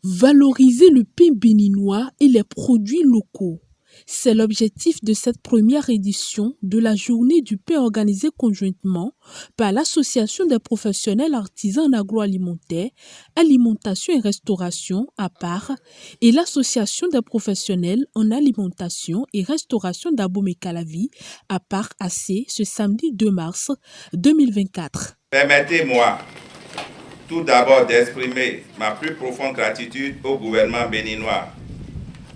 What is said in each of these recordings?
Valoriser le pain béninois et les produits locaux. C'est l'objectif de cette première édition de la Journée du pain organisée conjointement par l'Association des professionnels artisans en agroalimentaire, alimentation et restauration à part et l'Association des professionnels en alimentation et restauration d'Abomey-Calavi à part AC ce samedi 2 mars 2024. Permettez-moi tout d'abord d'exprimer ma plus profonde gratitude au gouvernement béninois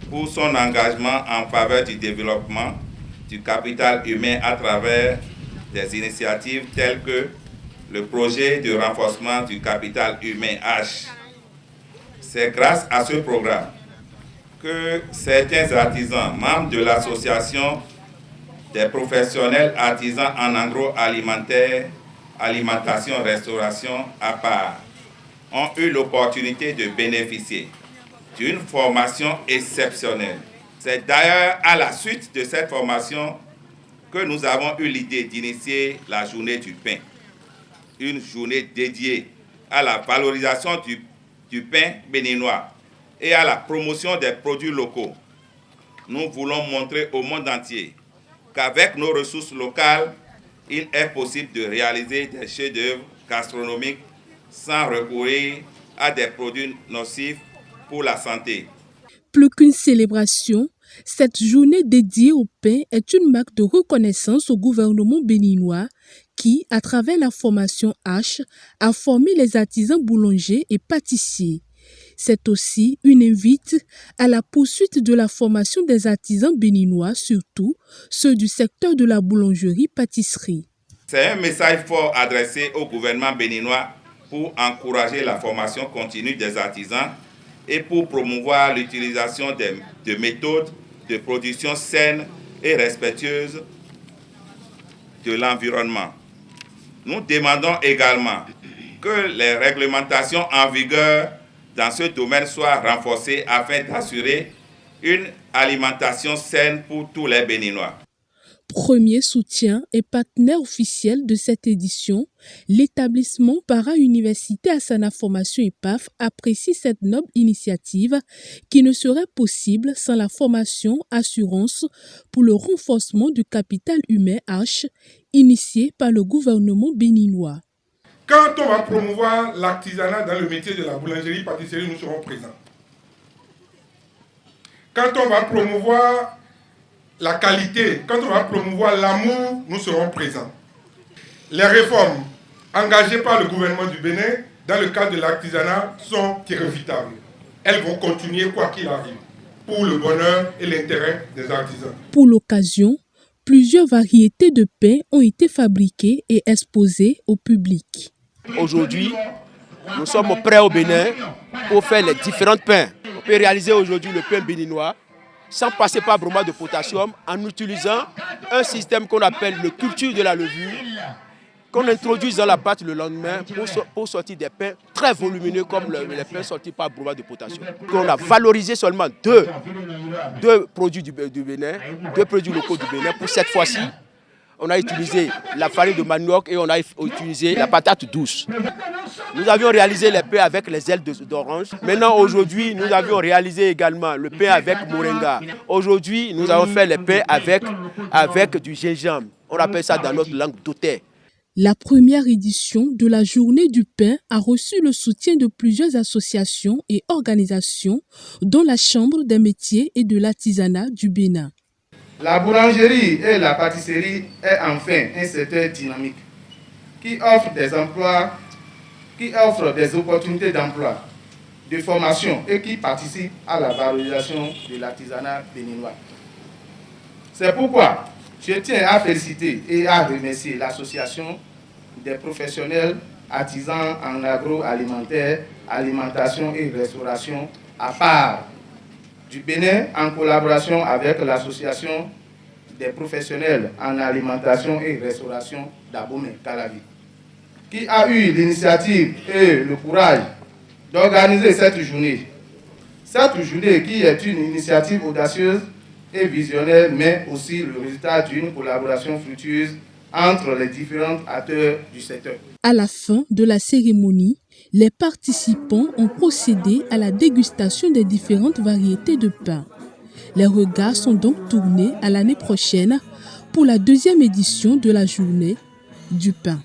pour son engagement en faveur du développement du capital humain à travers des initiatives telles que le projet de renforcement du capital humain H. C'est grâce à ce programme que certains artisans, membres de l'association des professionnels artisans en agroalimentaire, alimentation, restauration à part, ont eu l'opportunité de bénéficier d'une formation exceptionnelle. C'est d'ailleurs à la suite de cette formation que nous avons eu l'idée d'initier la journée du pain. Une journée dédiée à la valorisation du pain béninois et à la promotion des produits locaux. Nous voulons montrer au monde entier qu'avec nos ressources locales, il est possible de réaliser des chefs-d'œuvre gastronomiques sans recourir à des produits nocifs pour la santé. Plus qu'une célébration, cette journée dédiée au pain est une marque de reconnaissance au gouvernement béninois qui, à travers la formation H, a formé les artisans boulangers et pâtissiers. C'est aussi une invite à la poursuite de la formation des artisans béninois, surtout ceux du secteur de la boulangerie-pâtisserie. C'est un message fort adressé au gouvernement béninois pour encourager la formation continue des artisans et pour promouvoir l'utilisation de méthodes de production saines et respectueuses de l'environnement. Nous demandons également que les réglementations en vigueur dans ce domaine soient renforcées afin d'assurer une alimentation saine pour tous les Béninois. Premier soutien et partenaire officiel de cette édition, l'établissement para-université Asana Formation EPAF apprécie cette noble initiative qui ne serait possible sans la formation assurance pour le renforcement du capital humain H, initiée par le gouvernement béninois. Quand on va promouvoir l'artisanat dans le métier de la boulangerie-pâtisserie, nous serons présents. Quand on va promouvoir la qualité, quand on va promouvoir l'amour, nous serons présents. Les réformes engagées par le gouvernement du Bénin dans le cadre de l'artisanat sont irréfutables. Elles vont continuer quoi qu'il arrive, pour le bonheur et l'intérêt des artisans. Pour l'occasion, plusieurs variétés de pain ont été fabriquées et exposées au public. Aujourd'hui, nous sommes prêts au Bénin pour faire les différents pains. On peut réaliser aujourd'hui le pain béninois sans passer par bromate de potassium en utilisant un système qu'on appelle le culture de la levure qu'on introduit dans la pâte le lendemain pour sortir des pains très volumineux comme les pains sortis par bromate de potassium. On a valorisé seulement deux produits du Bénin, deux produits locaux du Bénin. Pour cette fois-ci, on a utilisé la farine de manioc et on a utilisé la patate douce. Nous avions réalisé les pains avec les ailes d'orange. Maintenant, aujourd'hui, nous avions réalisé également le pain avec moringa. Aujourd'hui, nous avons fait les pains avec du gingembre. On appelle ça dans notre langue doté. La première édition de la Journée du pain a reçu le soutien de plusieurs associations et organisations, dont la Chambre des métiers et de l'artisanat du Bénin. La boulangerie et la pâtisserie est enfin un secteur dynamique qui offre des emplois, qui offre des opportunités d'emploi, de formation et qui participe à la valorisation de l'artisanat béninois. C'est pourquoi je tiens à féliciter et à remercier l'association des professionnels artisans en agroalimentaire, alimentation et restauration à part du Bénin en collaboration avec l'association des professionnels en alimentation et restauration d'Abomey-Calavi, qui a eu l'initiative et le courage d'organiser cette journée. Cette journée qui est une initiative audacieuse et visionnaire, mais aussi le résultat d'une collaboration fructueuse entre les différents acteurs du secteur. À la fin de la cérémonie, Les participants ont procédé à la dégustation des différentes variétés de pain. Les regards sont donc tournés à l'année prochaine pour la 2e édition de la journée du pain.